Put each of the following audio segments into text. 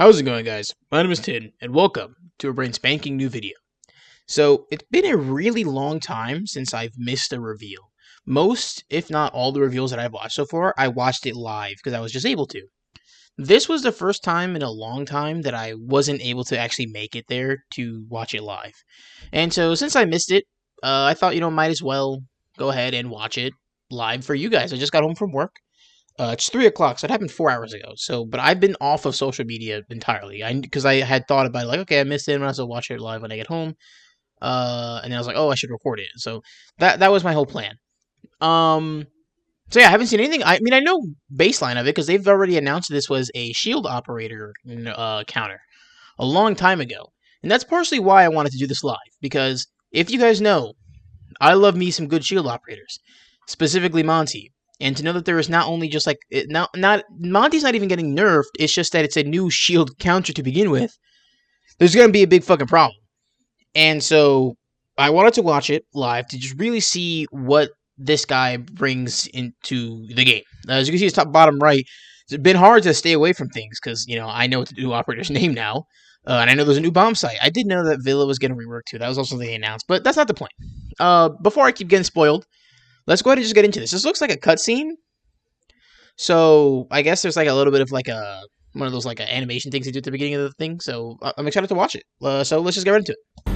How's it going, guys? My name is Tin, and welcome to a brand spanking new video. So, it's been a really long time since I've missed a reveal. Most, if not all the reveals that I've watched so far, I watched it live because I was just able to. This was the first time in a long time that I wasn't able to actually make it there to watch it live. And so, since I missed it, I thought, might as well go ahead and watch it live for you guys. I just got home from work. It's 3 o'clock, so it happened 4 hours ago. But I've been off of social media entirely. Because I had thought about it, like, okay, I missed it. I might as well watch it live when I get home. And then I was like, oh, I should record it. So that was my whole plan. So yeah, I haven't seen anything. I mean, I know baseline of it because they've already announced this was a shield operator counter a long time ago, and that's partially why I wanted to do this live. Because if you guys know, I love me some good shield operators, specifically Monty. And to know that there is not only just like not Monty's not even getting nerfed. It's just that it's a new shield counter to begin with. There's gonna be a big fucking problem. And so I wanted to watch it live to just really see what this guy brings into the game. As you can see, it's top bottom right. It's been hard to stay away from things because I know the new operator's name now, and I know there's a new bomb site. I did know that Villa was getting reworked too. That was also something they announced, but that's not the point. Before I keep getting spoiled. Let's go ahead and just get into this. This looks like a cutscene. So, I guess there's like a little bit of like one of those like animation things they do at the beginning of the thing. So, I'm excited to watch it. So, let's just get right into it.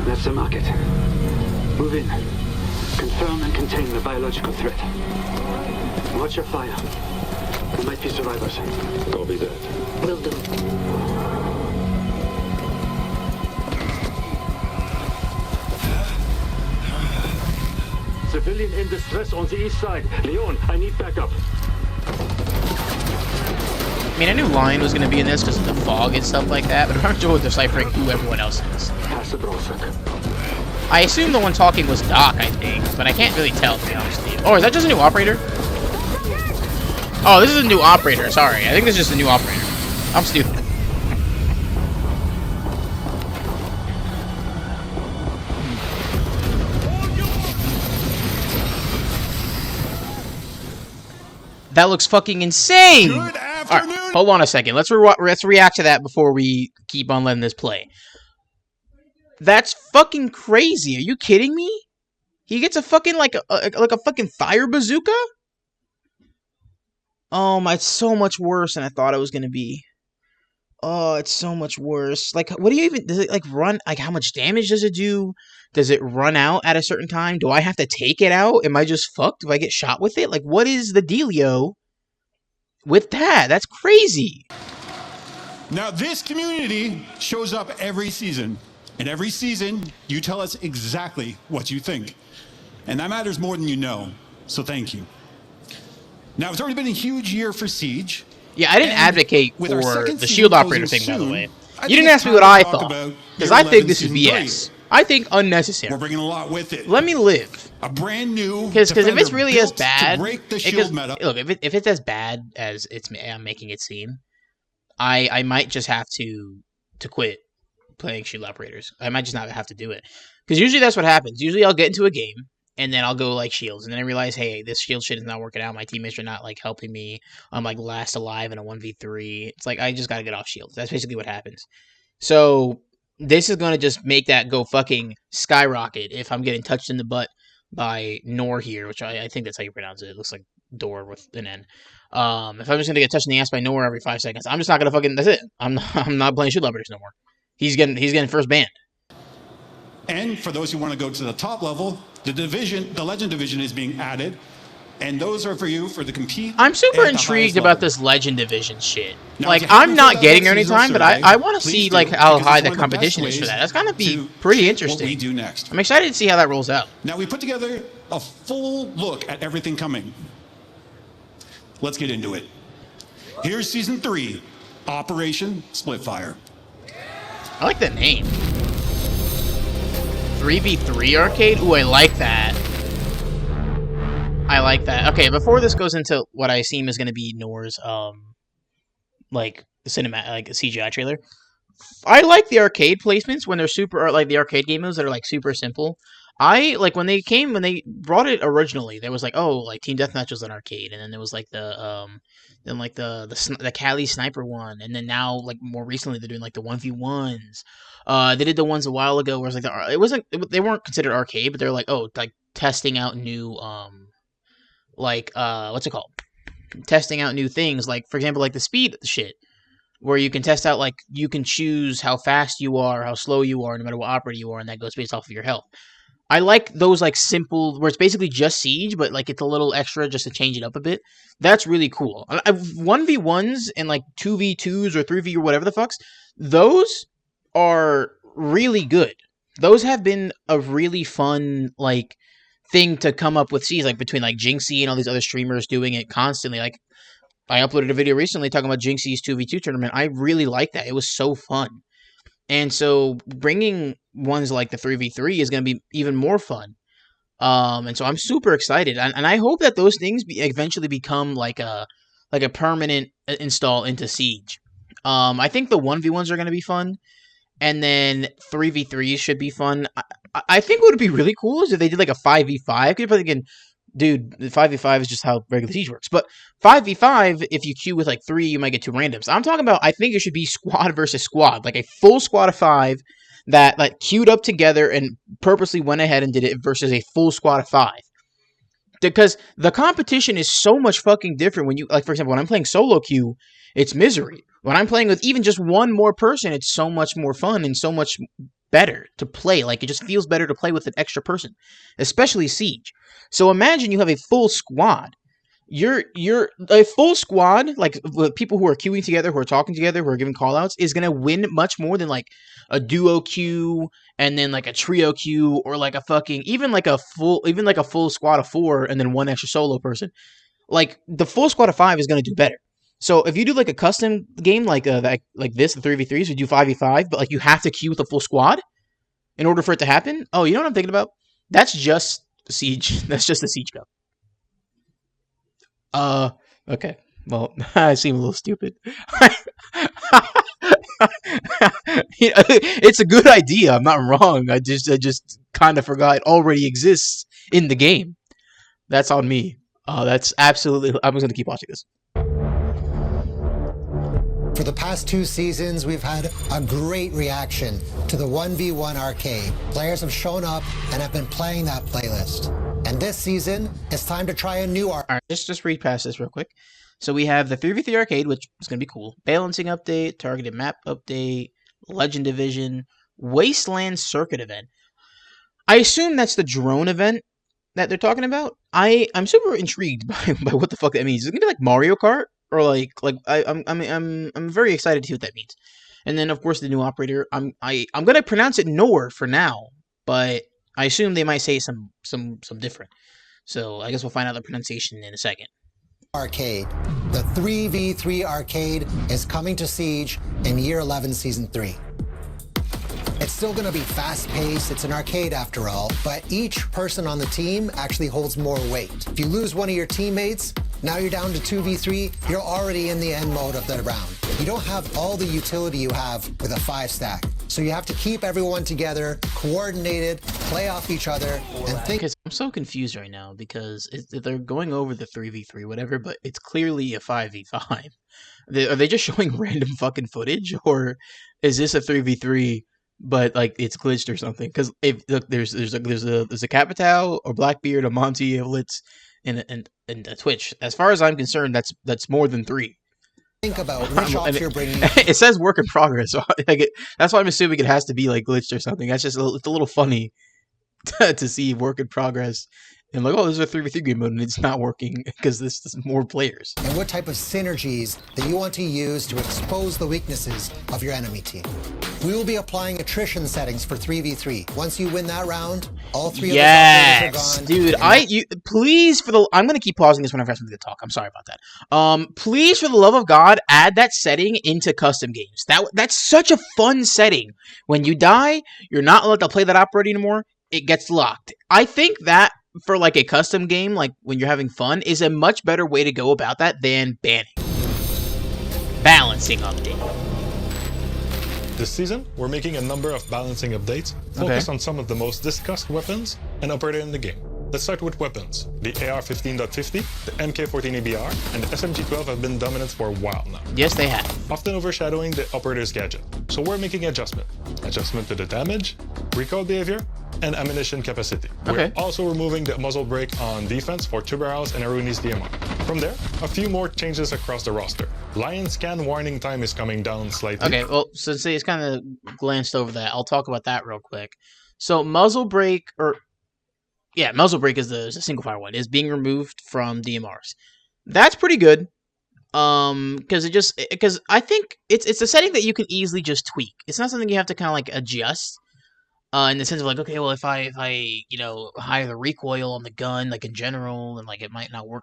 That's the market. Move in. Confirm and contain the biological threat. Watch your fire. There might be survivors. Copy that. Will do. Civilian in distress on the east side. Leon, I need backup. I mean, I knew Lion was going to be in this because of the fog and stuff like that, but I'm not sure deciphering who everyone else is. I assume the one talking was Doc, I think, but I can't really tell, to be honest with you. Oh, is that just a new operator? Oh, this is a new operator, sorry. I think this is just a new operator. I'm stupid. That looks fucking insane! Good afternoon! Alright, hold on a second. Let's react to that before we keep on letting this play. That's fucking crazy. Are you kidding me? He gets a fucking, like a fucking fire bazooka? Oh my, it's so much worse than I thought it was gonna be. Oh, it's so much worse. Like, what do you even, does it, like, run, like, how much damage does it do? Does it run out at a certain time? Do I have to take it out? Am I just fucked if I get shot with it? Like, what is the dealio with that? That's crazy. Now, this community shows up every season. And every season, you tell us exactly what you think. And that matters more than you know. So thank you. Now, it's already been a huge year for Siege. Yeah, I didn't advocate for the shield operator thing, by the way. You didn't ask me what I thought, because I think this is BS. I think unnecessary. We're bringing a lot with it. Let me live. A brand new Because if it's really as bad, break the shield meta. Look, if it's as bad as I'm making it seem, I might just have to quit playing shield operators. I might just not have to do it. Because usually that's what happens. Usually I'll get into a game, and then I'll go, like, shields. And then I realize, hey, this shield shit is not working out. My teammates are not, like, helping me. I'm, like, last alive in a 1v3. It's like, I just gotta get off shields. That's basically what happens. So, this is gonna just make that go fucking skyrocket if I'm getting touched in the butt by Nor here, which I think that's how you pronounce it. It looks like door with an N. If I'm just gonna get touched in the ass by Nor every 5 seconds, I'm just not gonna fucking, that's it. I'm not playing shield operators no more. He's getting first banned. And for those who want to go to the top level, the Legend Division is being added. And those are for you for the compete. I'm super intrigued about this Legend Division shit. Now, like, I'm not getting there anytime, but I want to see, like, how high the competition is for that. That's going to be pretty interesting. What we do next. I'm excited to see how that rolls out. Now, we put together a full look at everything coming. Let's get into it. Here's Season 3, Operation Splitfire. I like the name. 3v3 arcade? Ooh, I like that. I like that. Okay, before this goes into what I assume is going to be Nor's, like, cinematic, like, CGI trailer, I like the arcade placements when they're super, or like the arcade game modes that are, like, super simple. I like when they brought it originally. There was like, oh, like Team Deathmatch was an arcade, and then there was like the Cali Sniper one, and then now like more recently they're doing like the 1v1s. They did the ones a while ago where it's like they weren't considered arcade, but they're like, oh, like testing out new what's it called? Testing out new things, like for example, like the speed shit, where you can test out, like you can choose how fast you are, how slow you are, no matter what operator you are, and that goes based off of your health. I like those like simple where it's basically just siege, but like it's a little extra just to change it up a bit. That's really cool. 1v1s and like 2v2s or 3v or whatever the fucks, those are really good. Those have been a really fun like thing to come up with siege, like between like Jinxie and all these other streamers doing it constantly. Like I uploaded a video recently talking about Jinxie's 2v2 tournament. I really liked that. It was so fun. And so bringing ones like the 3v3 is going to be even more fun. And so I'm super excited. And I hope that those things eventually become like a permanent install into Siege. I think the 1v1s are going to be fun. And then 3v3s should be fun. I think what would be really cool is if they did like a 5v5. Because you're probably thinking, dude, 5v5 is just how regular Siege works. But 5v5, if you queue with like 3, you might get 2 randoms. I'm talking about, I think it should be squad versus squad. Like a full squad of 5 that like queued up together and purposely went ahead and did it versus a full squad of 5. Because the competition is so much fucking different when you, like for example, when I'm playing solo queue, it's misery. When I'm playing with even just one more person, it's so much more fun and so much better to play. Like it just feels better to play with an extra person, especially Siege. So imagine you have a full squad. You're a full squad, like with people who are queuing together, who are talking together, who are giving callouts, is gonna win much more than like a duo queue and then like a trio queue or like a fucking even like a full squad of 4 and then one extra solo person. Like the full squad of 5 is gonna do better. So if you do like a custom game like this, the 3v3s, you do 5v5, but like you have to queue with a full squad in order for it to happen. Oh, you know what I'm thinking about? That's just Siege. That's just the Siege Cup. Okay. Well, I seem a little stupid. It's a good idea. I'm not wrong. I just kind of forgot it already exists in the game. That's on me. That's absolutely. I'm just gonna keep watching this. For the past 2 seasons, we've had a great reaction to the 1v1 arcade. Players have shown up and have been playing that playlist. And this season, it's time to try a new All right, just read past this real quick. So we have the 3v3 arcade, which is going to be cool. Balancing update, targeted map update, Legend Division, Wasteland Circuit event. I assume that's the drone event that they're talking about. I'm super intrigued by what the fuck that means. Is it going to be like Mario Kart? Or I'm very excited to see what that means. And then of course the new operator. I'm gonna pronounce it Nor for now, but I assume they might say some different. So I guess we'll find out the pronunciation in a second. Arcade. The 3v3 arcade is coming to Siege in Year 11 Season 3. It's still going to be fast-paced, it's an arcade after all, but each person on the team actually holds more weight. If you lose one of your teammates, now you're down to 2v3, you're already in the end mode of the round. You don't have all the utility you have with a 5-stack. So you have to keep everyone together, coordinated, play off each other, and think. Because I'm so confused right now because they're going over the 3v3 whatever, but it's clearly a 5v5. Are they just showing random fucking footage, or is this a 3v3? But like it's glitched or something. Because if look, there's a Capitao, or Blackbeard, a Monty, a Litz, and a Twitch. As far as I'm concerned, that's more than 3. Think about which ops you're bringing. It says work in progress, so that's why I'm assuming it has to be like glitched or something. That's just it's a little funny to see work in progress. And like, oh, this is a 3v3 game mode, and it's not working because this is more players. And what type of synergies that you want to use to expose the weaknesses of your enemy team. We will be applying attrition settings for 3v3. Once you win that round, all 3 of the operators are gone. Dude, please I'm gonna keep pausing this whenever I have something to talk. I'm sorry about that. Please, for the love of God, add that setting into custom games. That's such a fun setting. When you die, you're not allowed to play that operator anymore. It gets locked. I think that for like a custom game, like when you're having fun, is a much better way to go about that than banning. Balancing update. This season, we're making a number of balancing updates focused on some of the most discussed weapons and operator in the game. Let's start with weapons. The AR-15.50, the MK-14 EBR, and the SMG-12 have been dominant for a while now. Yes, they have. Often overshadowing the operator's gadget. So we're making adjustment. Adjustment to the damage, recoil behavior, and ammunition capacity. Okay. We're also removing the muzzle brake on defense for two barrels and Aruni's DMR. From there, a few more changes across the roster. Lion scan warning time is coming down slightly. Okay, well, since he's kind of glanced over that, I'll talk about that real quick. So muzzle brake, muzzle brake is the single fire one, is being removed from DMRs. That's pretty good. Because I think it's a setting that you can easily just tweak. It's not something you have to kind of like adjust. In the sense of like, okay, well, if I higher the recoil on the gun, like in general, and like it might not work,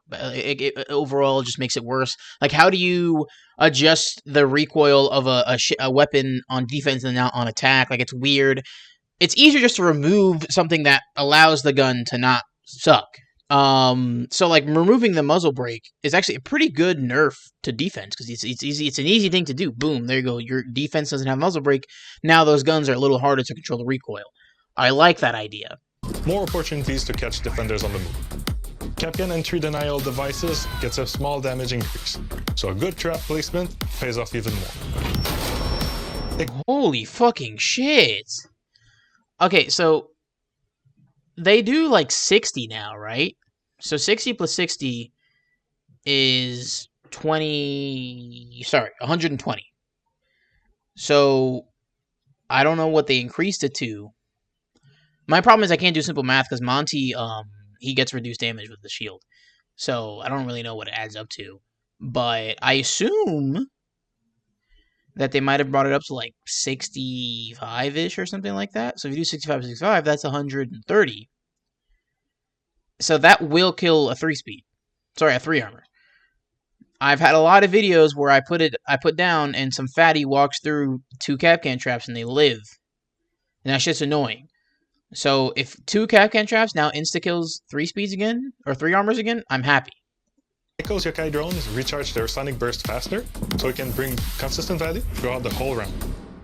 overall it just makes it worse. Like, how do you adjust the recoil of a weapon on defense and not on attack? Like, it's weird. It's easier just to remove something that allows the gun to not suck. So like removing the muzzle brake is actually a pretty good nerf to defense because it's easy. It's an easy thing to do. Boom, there you go. Your defense doesn't have muzzle brake. Now those guns are a little harder to control the recoil. I like that idea. More opportunities to catch defenders on the move. Capcan entry denial devices gets a small damage increase, so a good trap placement pays off even more. Holy fucking shit. Okay, so they do like 60 now, right? So 60 plus 60 is 120. So I don't know what they increased it to. My problem is I can't do simple math because Monty, he gets reduced damage with the shield. So I don't really know what it adds up to. But I assume that they might have brought it up to like 65-ish or something like that. So if you do 65, that's 130. So that will kill a 3-speed. Sorry, a 3-armor. I've had a lot of videos where I put down and some fatty walks through 2 Capcan traps and they live. And that shit's annoying. So if 2 Capcan traps now insta-kills 3 speeds again, or 3 armors again, I'm happy. Echo's Yokai drones recharge their sonic burst faster, so it can bring consistent value throughout the whole round.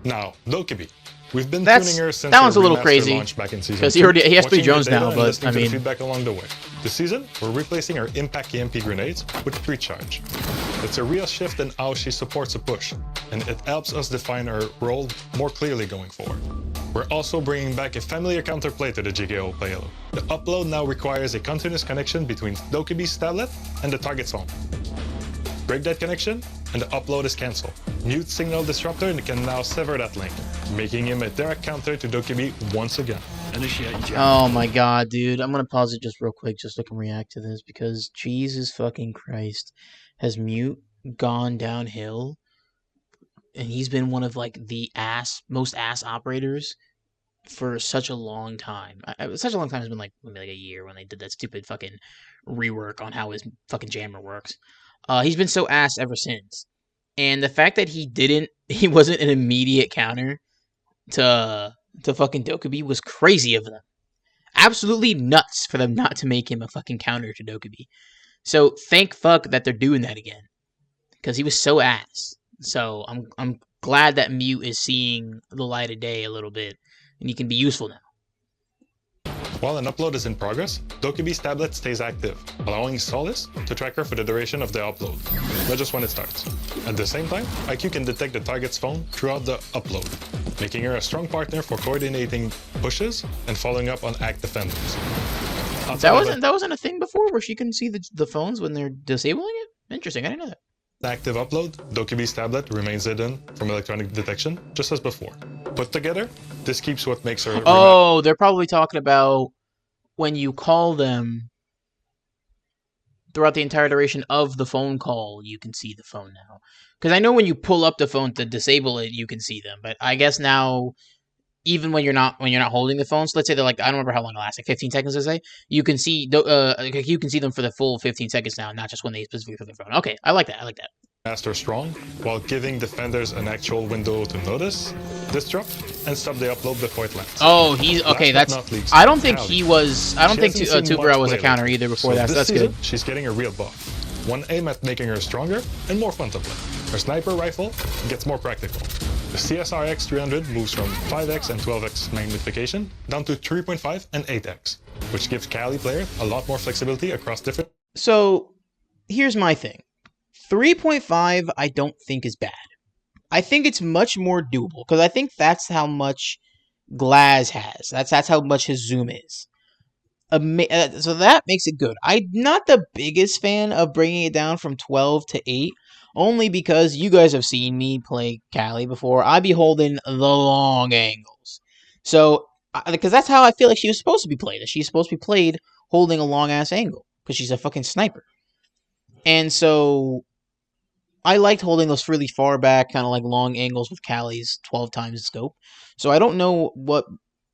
Now, Dokkaebi. We've been tuning her since that one's a little remaster crazy launch back in season because 2, he has 3 watching drones the data now, and but listening I to the mean, feedback along the way. This season, we're replacing our Impact EMP grenades with recharge. It's a real shift in how she supports a push, and it helps us define her role more clearly going forward. We're also bringing back a familiar counterplay to the GKO payload. The upload now requires a continuous connection between Dokkaebi's tablet and the target's phone. Break that connection, and the upload is cancelled. Mute signal disruptor can now sever that link, making him a direct counter to Dokkaebi once again. Oh my god, dude. I'm gonna pause it just real quick just so I can react to this because Jesus fucking Christ. Has Mute gone downhill? And he's been one of like the most ass operators for such a long time. Such a long time has been like maybe like a year when they did that stupid fucking rework on how his fucking jammer works. He's been so ass ever since. And the fact that he wasn't an immediate counter to fucking Dokkaebi was crazy of them. Absolutely nuts for them not to make him a fucking counter to Dokkaebi. So thank fuck that they're doing that again. Because he was so ass. So I'm glad that Mute is seeing the light of day a little bit. And he can be useful now. While an upload is in progress, Dokkaebi's tablet stays active, allowing Solace to track her for the duration of the upload, not just when it starts. At the same time, IQ can detect the target's phone throughout the upload, making her a strong partner for coordinating pushes and following up on act defenders. That wasn't a thing before where she can see the phones when they're disabling it? Interesting, I didn't know that. Active upload, Dokkaebi's tablet remains hidden from electronic detection, just as before. Put together, this keeps what makes her... Oh, they're probably talking about when you call them throughout the entire duration of the phone call, you can see the phone now. Because I know when you pull up the phone to disable it, you can see them. But I guess now, even when you're not holding the phone, so let's say they're like, I don't remember how long it lasts, like 15 seconds, I say, you can see them for the full 15 seconds now, not just when they specifically put their phone. Okay, I like that. Master strong, while giving defenders an actual window to notice, disrupt, and stop the upload before it lands. Oh, he's okay. That's. I don't think he was. I don't think Tubero was a counter either before that. So that's season, good. She's getting a real buff. One aim at making her stronger and more fun to play. Her sniper rifle gets more practical. The CSRX 300 moves from 5x and 12x magnification down to 3.5 and 8x, which gives Kali players a lot more flexibility across different... So, here's my thing. 3.5 I don't think is bad. I think it's much more doable, because I think that's how much Glaz has. That's how much his zoom is. So that makes it good. I'm not the biggest fan of bringing it down from 12 to 8, only because you guys have seen me play Kali before. I be holding the long angles. So, because that's how I feel like she was supposed to be played. She's supposed to be played holding a long-ass angle, because she's a fucking sniper. And so, I liked holding those really far back, kind of like long angles with Kali's 12 times scope. So I don't know what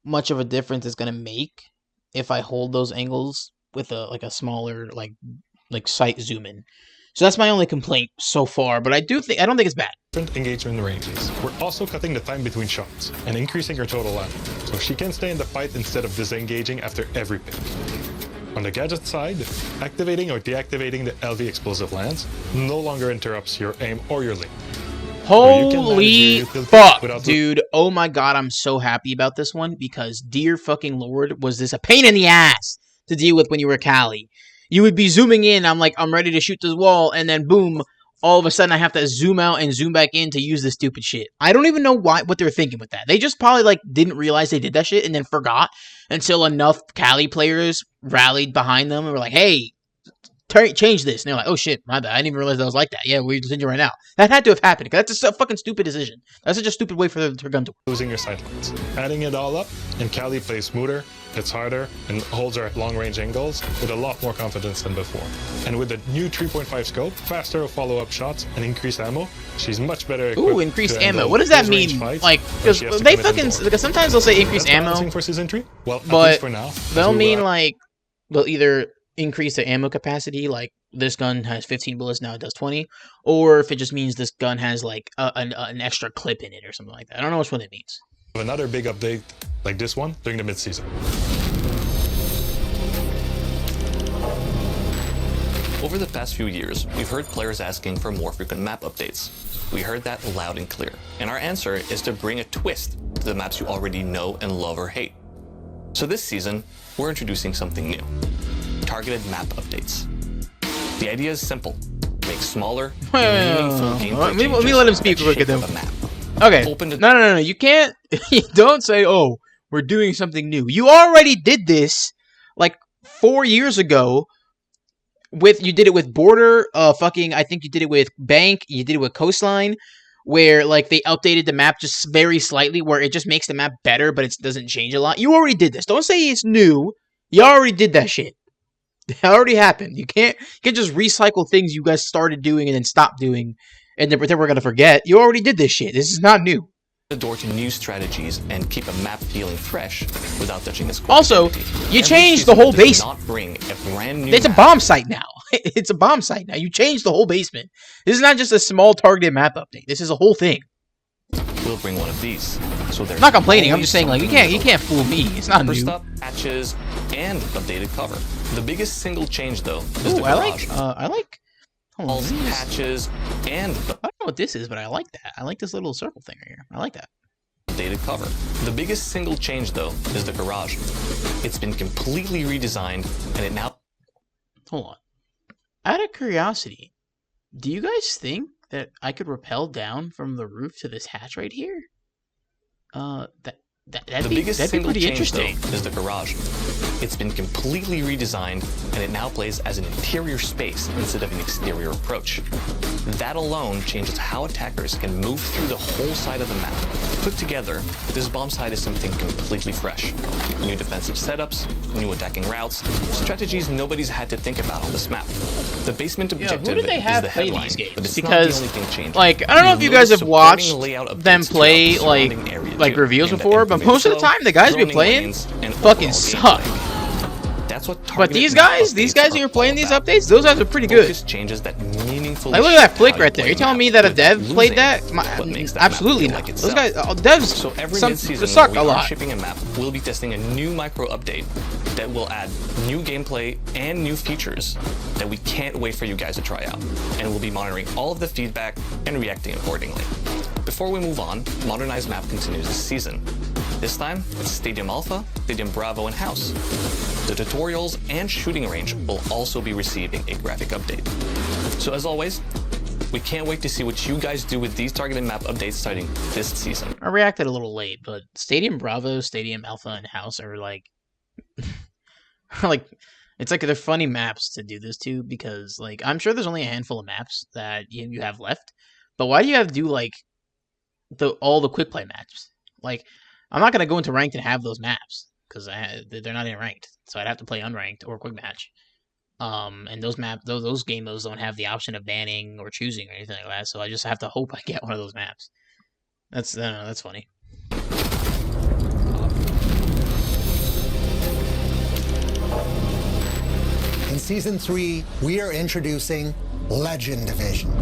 much of a difference it's going to make if I hold those angles with a smaller like sight zoom in. So that's my only complaint so far, but I don't think it's bad. Different engagement ranges. We're also cutting the time between shots and increasing her total life, so she can stay in the fight instead of disengaging after every pick. On the gadget side, activating or deactivating the LV explosive lance no longer interrupts your aim or your lead. Holy fuck, dude. Oh my god, I'm so happy about this one, because dear fucking lord, was this a pain in the ass to deal with when you were Kali. You would be zooming in, I'm ready to shoot this wall, and then boom, all of a sudden I have to zoom out and zoom back in to use this stupid shit. I don't even know what they're thinking with that. They just probably didn't realize they did that shit and then forgot until enough Kali players rallied behind them and were like, hey, change this. And they're like, oh shit, my bad. I didn't even realize that was like that. Yeah, we're changing right now. That had to have happened, because that's a fucking stupid decision. That's such a stupid way for their gun to work. Losing your sightlines. Adding it all up, and Kali plays smoother, hits harder, and holds her at long-range angles with a lot more confidence than before. And with the new 3.5 scope, faster follow-up shots, and increased ammo, she's much better equipped. Ooh, increased ammo. What does that mean? Because they fucking... Because sometimes they'll say increased ammo, for season 3? Well, at but least for now, they'll mean they'll either increase the ammo capacity, like this gun has 15 bullets, now it does 20, or if it just means this gun has an extra clip in it or something like that. I don't know which one it means. Another big update like this one during the mid-season. Over the past few years, we've heard players asking for more frequent map updates. We heard that loud and clear, and our answer is to bring a twist to the maps you already know and love or hate. So this season, we're introducing something new. Targeted map updates. The idea is simple. Make smaller, meaningful gameplay changes. Let me let him speak quick at them. Okay. No, no. You can't... Don't say, oh, we're doing something new. You already did this, 4 years ago. You did it with Border, I think you did it with Bank, you did it with Coastline, where, they updated the map just very slightly, where it just makes the map better, but it doesn't change a lot. You already did this. Don't say it's new. You already did that shit. It already happened. You can't just recycle things you guys started doing and then stop doing, and then pretend we're gonna forget. You already did this shit. This is not new. The door to new strategies and keep a map feeling fresh without touching its also, you changed the whole basement. Not bring a brand new it's a bomb site now. It's a bomb site now. You changed the whole basement. This is not just a small targeted map update. This is a whole thing. We'll bring one of these. So there's I'm not complaining. I'm just saying, you can't fool me. It's not first new. up, patches and updated cover. The biggest single change though is the garage. I like Hold on, patches and I don't know what this is, but I like that. I like this little circle thing right here. I like that. Updated cover. The biggest single change though is the garage. It's been completely redesigned and it now... Hold on. Out of curiosity, do you guys think that I could rappel down from the roof to this hatch right here? That'd be pretty interesting. Though, is the garage. It's been completely redesigned, and it now plays as an interior space instead of an exterior approach. That alone changes how attackers can move through the whole side of the map. Put together, this bomb site is something completely fresh. New defensive setups, new attacking routes, strategies nobody's had to think about on this map. The basement objective who do they have is the play headline, these games? but it's Because, not the only thing changing. I don't know if you guys have watched them play, reveals before, but most of the time, the guys be playing fucking suck. That's what but these guys who are playing these updates, those guys are pretty good. Changes that meaningfully look at that flick right there. You're telling me that a dev played that? Absolutely not. Those guys, devs suck a lot. Shipping a map, we'll be testing a new micro update that will add new gameplay and new features that we can't wait for you guys to try out. And we'll be monitoring all of the feedback and reacting accordingly. Before we move on, modernized map continues this season. This time, it's Stadium Alpha, Stadium Bravo, and House. The tutorials and shooting range will also be receiving a graphic update. So as always, we can't wait to see what you guys do with these targeted map updates starting this season. I reacted a little late, but Stadium Bravo, Stadium Alpha, and House are like... like... It's like they're funny maps to do this to, because, like, I'm sure there's only a handful of maps that you have left, but why do you have to do, like, all the quick play maps? Like, I'm not going to go into ranked and have those maps, because they're not in ranked, so I'd have to play unranked or quick match. And those game modes don't have the option of banning or choosing or anything like that, so I just have to hope I get one of those maps. That's funny. In Season 3, we are introducing Legend Division,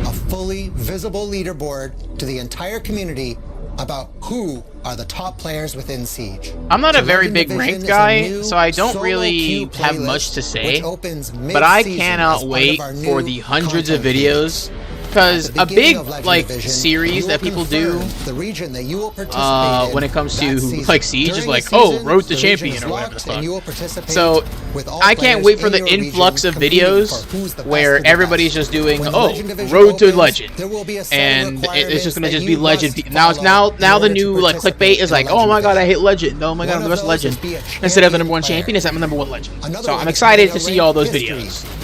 a fully visible leaderboard to the entire community about who are the top players within Siege. I'm not a very Legend big Division ranked is a guy, new so I don't solo really queue have much to playlist, say, which opens but I mid-season cannot as part wait of our for new the hundreds of content feed. videos, because At the a beginning big, of Legend like, Division, series you that will people do, confirm the region that you will participate in when it comes that to, season. like, Siege, During is the like, season, oh, Road to the region Champion, is or whatever the locked, fuck. and you will participate So, with all I can't players wait for in the your influx region of competing videos for who's the best where of the best. everybody's just doing, When oh, Legend Division Road to opens, Legend. there will be a set of And it's just gonna requirements just that be you Legend. must Now follow in the order to new, like, clickbait participate is in like, Legend oh my god, I Division. hit Legend. Oh my god, One I'm the of best those Legend. is be a Instead of the number champion one player. champion, it's at the number one Legend. Another So one I'm is excited to playing see a all those ranked videos. history.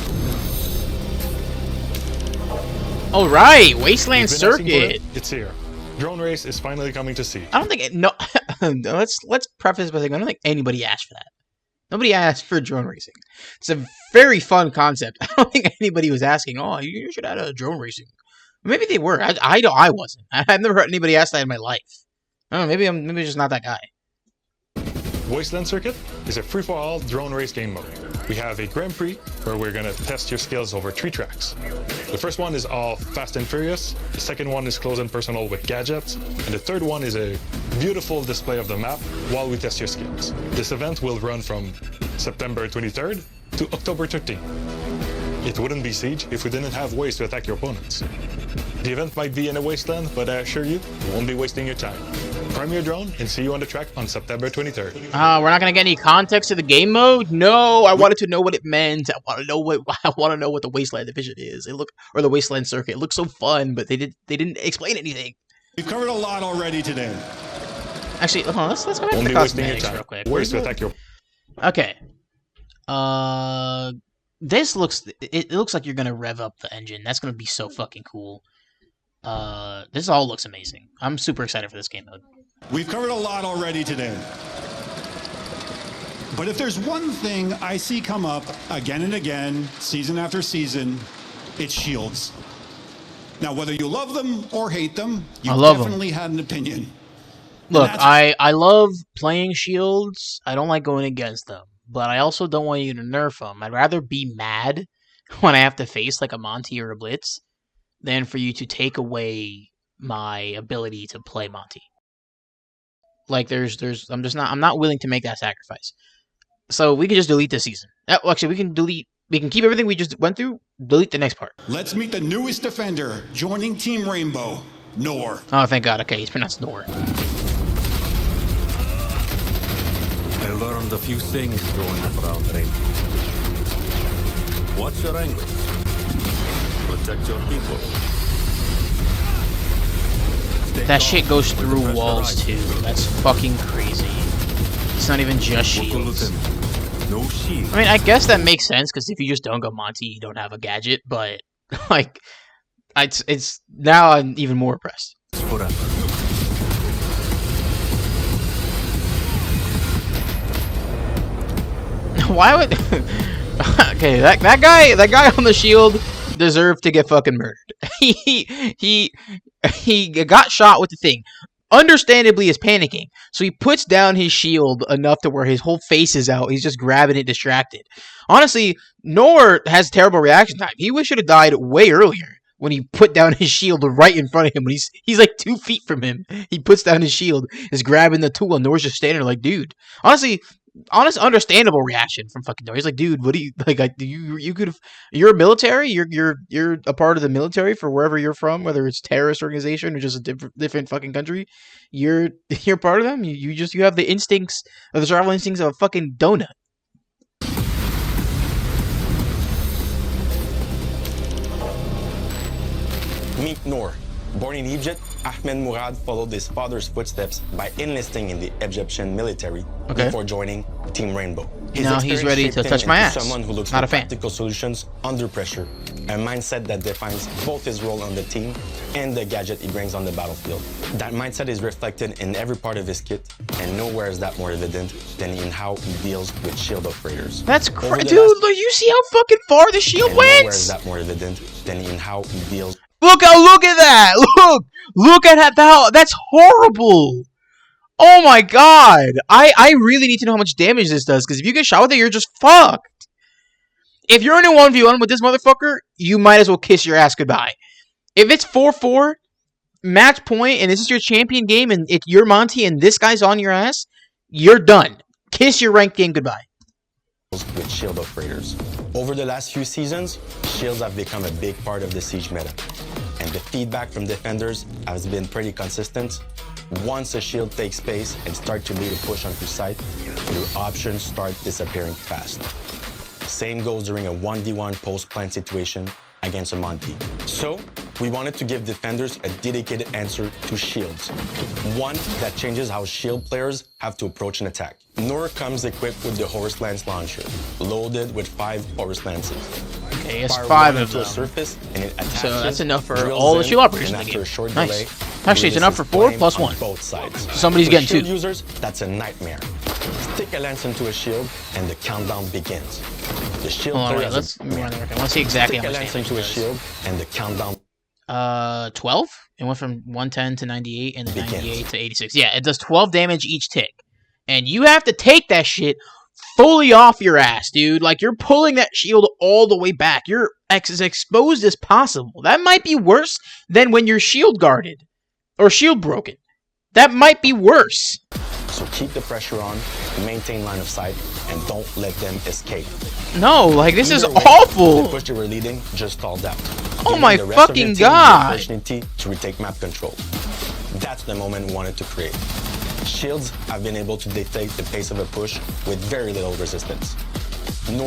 Alright, Wasteland You've been asking for Circuit. it, it's here. Drone race is finally coming to Siege. I don't think let's preface by saying I don't think anybody asked for that. Nobody asked for drone racing. It's a very fun concept. I don't think anybody was asking, oh, you should add a drone racing. Maybe they were. I wasn't. I've never heard anybody ask that in my life. I don't know, maybe I'm just not that guy. Wasteland Circuit is a free-for-all drone race game mode. We have a Grand Prix where we're going to test your skills over 3 tracks. The first one is all fast and furious, the second one is close and personal with gadgets, and the third one is a beautiful display of the map while we test your skills. This event will run from September 23rd to October 13th. It wouldn't be Siege if we didn't have ways to attack your opponents. The event might be in a wasteland, but I assure you, you won't be wasting your time. Prime your drone and see you on the track on September 23rd. We're not gonna get any context to the game mode. No, I wanted to know what it meant. I want to know what the Wasteland Division is. Or the Wasteland Circuit. It looks so fun, but they didn't explain anything. We've covered a lot already today. Actually, hold on, let's go back to Won't the be wasting your cosmetics time. real quick. Ways to attack your Okay. This looks like you're gonna rev up the engine. That's gonna be so fucking cool. This all looks amazing. I'm super excited for this game mode. We've covered a lot already today. But if there's one thing I see come up again and again, season after season, it's shields. Now, whether you love them or hate them, you definitely had an opinion. Look, I love playing shields. I don't like going against them. But I also don't want you to nerf them. I'd rather be mad when I have to face like a Monty or a Blitz than for you to take away my ability to play Monty. Like I'm not willing to make that sacrifice. So we can just delete this season. Well, actually, we can keep everything we just went through, delete the next part. Let's meet the newest defender joining Team Rainbow, Nor. Oh, thank God. Okay, he's pronounced Nor. I learned a few things growing up around Rainbow. Watch your angle. Protect your people. That shit goes through walls too. That's fucking crazy. It's not even just shields. No shield. I mean, I guess that makes sense because if you just don't go Monty, you don't have a gadget. But like, it's now I'm even more impressed. Forever. Why would? Okay, that guy on the shield deserved to get fucking murdered. he got shot with the thing. Understandably is panicking, so he puts down his shield enough to where his whole face is out. He's just grabbing it, distracted. Honestly, Nor has terrible reaction time. He should have died way earlier when he put down his shield right in front of him. When he's like 2 feet from him, he puts down his shield, is grabbing the tool, and Nor's just standing there like, dude. Honestly, honest, understandable reaction from fucking Noah. He's like, dude, what do you like? You could, you're a military. You're a part of the military for wherever you're from, whether it's terrorist organization or just a different fucking country. You're part of them. You have the instincts, or the survival instincts of a fucking donut. Meet Noor. Born in Egypt, Ahmed Murad followed his father's footsteps by enlisting in the Egyptian military before joining Team Rainbow. Now he's ready to touch my ass. Someone who looks for practical solutions under pressure, a mindset that defines both his role on the team and the gadget he brings on the battlefield. That mindset is reflected in every part of his kit, and nowhere is that more evident than in how he deals with shield operators. That's crazy, dude. Look, you see how fucking far the shield went? Nowhere is that more evident than in how he deals. Look at that! Look at that! That's horrible! Oh my god! I really need to know how much damage this does, because if you get shot with it, you're just fucked. If you're in a 1v1 with this motherfucker, you might as well kiss your ass goodbye. If it's 4-4, match point, and this is your champion game, and if you're Monty and this guy's on your ass, you're done. Kiss your ranked game goodbye. With shield operators. Over the last few seasons, shields have become a big part of the siege meta, and the feedback from defenders has been pretty consistent. Once a shield takes space and starts to lead a push onto site, your options start disappearing fast. Same goes during a 1v1 post-plant situation against a Monty. So, we wanted to give defenders a dedicated answer to shields. One that changes how shield players have to approach an attack. Noor comes equipped with the Horse Lance launcher, loaded with 5 Horse Lances. Okay, it's 5 of them. A surface and it attaches, so that's enough for all the shield operations in the game. Nice. Actually, it's enough for 4 plus 1. Both sides. So somebody's getting 2. Users, that's a nightmare. Stick a lance into a shield, and the countdown begins. The shield player let's see exactly how much damage into a shield, and the countdown. 12. It went from 110 to 98, and then 98 to 86. Yeah, it does 12 damage each tick, and you have to take that shit fully off your ass, dude. Like, you're pulling that shield all the way back. You're as exposed as possible. That might be worse than when you're shield guarded or shield broken. That might be worse. So keep the pressure on, maintain line of sight, and don't let them escape. No, like, this is way, awful. The push they were leading just stalled out. Oh my fucking god. The opportunity to retake map control. That's the moment we wanted to create. Shields have been able to dictate the pace of a push with very little resistance.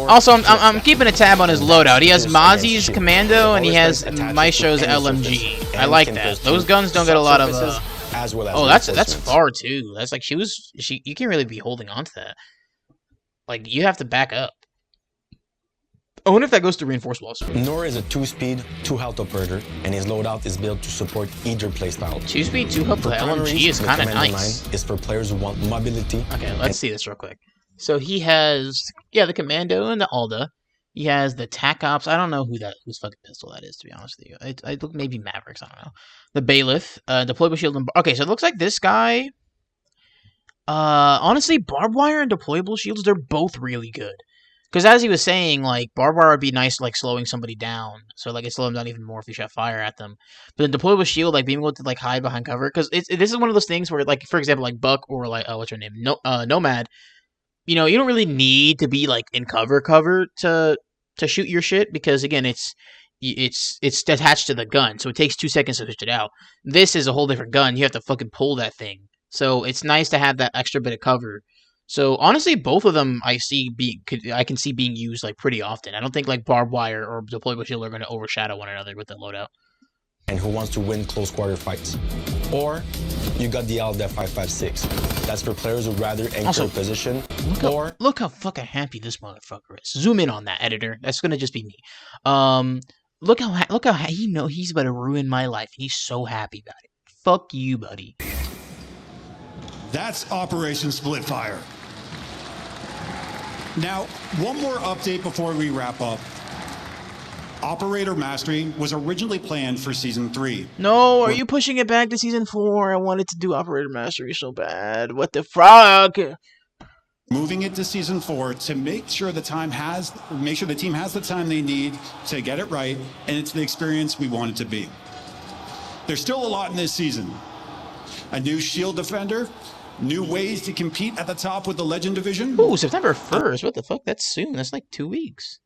Also, I'm keeping a tab on his loadout. He has Mozzie's Commando and he has Maestro's LMG. I like that. Those guns don't get a lot of. As well as oh, that's far too. That's like you can't really be holding on to that. Like, you have to back up. I wonder if that goes to reinforced walls. Noor is a 2-speed, 2-health operator, and his loadout is built to support either playstyle. 2-speed, 2-health with LMG is kind of nice. Is for players who want mobility. Okay, let's see this real quick. So he has, the Commando and the Alda. He has the TAC Ops. I don't know whose fucking pistol that is, to be honest with you. I look maybe Mavericks. I don't know. The Bailiff, deployable shield. Okay, so it looks like this guy. Honestly, barbed wire and deployable shields, they're both really good. Because as he was saying, like, barbed wire would be nice, like, slowing somebody down. So, like, it slow them down even more if you shot fire at them. But then deployable shield, like, being able to, like, hide behind cover. Because this is one of those things where, like, for example, like, Buck or, like, what's her name? Nomad. You know, you don't really need to be, like, in cover to shoot your shit. Because, again, it's attached to the gun. So it takes 2 seconds to switch it out. This is a whole different gun. You have to fucking pull that thing. So it's nice to have that extra bit of cover. So honestly, both of them I can see being used like pretty often. I don't think like barbed wire or deployable shield are going to overshadow one another with the loadout. And who wants to win close quarter fights? Or you got the Alda 5.56. That's for players who rather anchor position. Look how fucking happy this motherfucker is. Zoom in on that, editor. That's going to just be me. Look how he knows he's about to ruin my life. He's so happy about it. Fuck you, buddy. That's Operation Splitfire. Now, one more update before we wrap up. Operator Mastery was originally planned for Season 3. No, are you pushing it back to Season 4? I wanted to do Operator Mastery so bad. What the fuck? Moving it to Season 4 to make sure the team has the time they need to get it right, and it's the experience we want it to be. There's still a lot in this season. A new shield defender, New ways to compete at the top with the Legend Division. Ooh, September 1st. What the fuck? That's soon. That's like 2 weeks.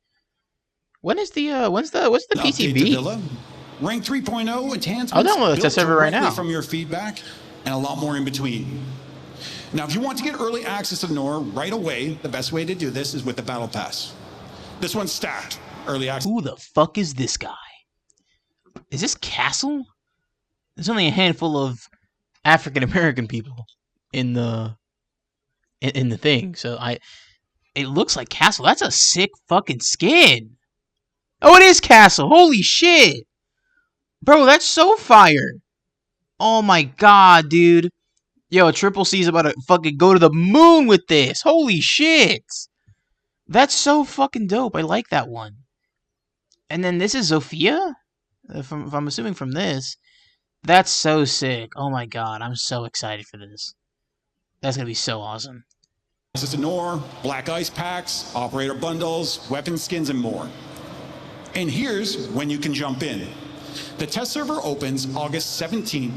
When is the what's the Update to PTB? Villa. Rank 3.0 enhancements I'll download the test built server right directly now. from your feedback, and a lot more in between. Now, if you want to get early access to Nor right away, the best way to do this is with the Battle Pass. This one's stacked. Early access. Who the fuck is this guy? Is this Castle? There's only a handful of African American people in the thing, so it looks like Castle. That's a sick fucking skin. Oh, it is Castle. Holy shit. Bro, that's so fire. Oh my god, dude. Yo, Triple C's about to fucking go to the moon with this. Holy shit. That's so fucking dope. I like that one. And then this is Zofia? If I'm assuming from this. That's so sick. Oh my god, I'm so excited for this. That's gonna be so awesome. Access to Nor, Black Ice Packs, Operator Bundles, Weapon Skins, and more. And here's when you can jump in. The test server opens August 17th.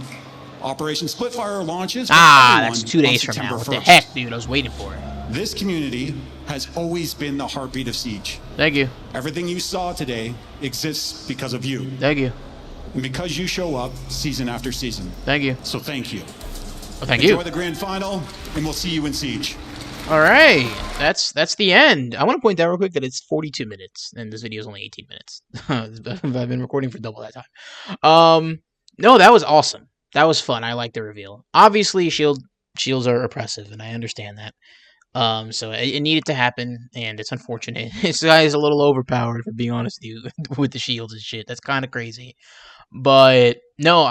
Operation Splitfire launches. That's 2 days from now. September What the 1st. heck, dude? I was waiting for it. This community has always been the heartbeat of Siege. Thank you. Everything you saw today exists because of you. Thank you. And because you show up season after season. Thank you. So thank you. Well, thank Enjoy you. the grand final, and we'll see you in Siege. All right, that's the end. I want to point out real quick that it's 42 minutes, and this video is only 18 minutes. I've been recording for double that time. No, that was awesome. That was fun. I like the reveal. Obviously, shields are oppressive, and I understand that. So it needed to happen, and it's unfortunate. This guy is a little overpowered, for being honest with you, with the shields and shit. That's kind of crazy. But no,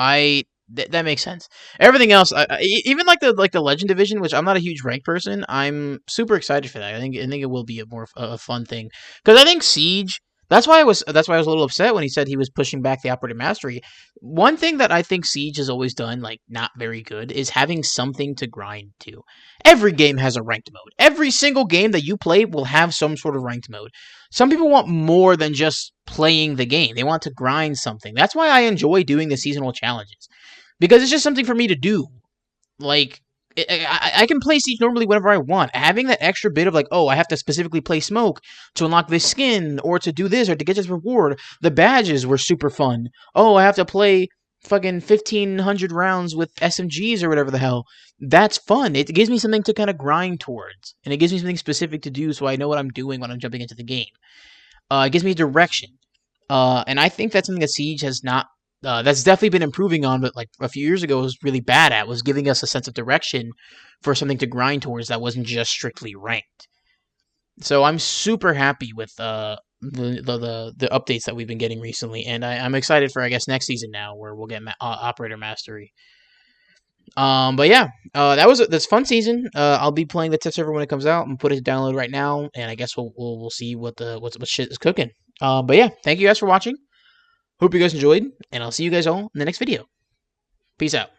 that makes sense. Everything else, even like the Legend Division, which I'm not a huge rank person, I'm super excited for that. I think it will be a more fun thing, because I think Siege. That's why I was a little upset when he said he was pushing back the Operative Mastery. One thing that I think Siege has always done, like, not very good, is having something to grind to. Every game has a ranked mode. Every single game that you play will have some sort of ranked mode. Some people want more than just playing the game. They want to grind something. That's why I enjoy doing the seasonal challenges, because it's just something for me to do. Like, I can play Siege normally whenever I want. Having that extra bit of like, oh, I have to specifically play Smoke to unlock this skin, or to do this, or to get this reward. The badges were super fun. Oh, I have to play fucking 1,500 rounds with SMGs or whatever the hell. That's fun. It gives me something to kind of grind towards, and it gives me something specific to do, so I know what I'm doing when I'm jumping into the game. It gives me direction. And I think that's something that Siege has not. That's definitely been improving on, but like a few years ago, it was really bad at, was giving us a sense of direction for something to grind towards that wasn't just strictly ranked. So I'm super happy with the updates that we've been getting recently, and I'm excited for, I guess, next season now, where we'll get Operator Mastery. But yeah, that's a fun season. I'll be playing the test server when it comes out and put it to download right now, and I guess we'll see what shit is cooking. But yeah, thank you guys for watching. Hope you guys enjoyed, and I'll see you guys all in the next video. Peace out.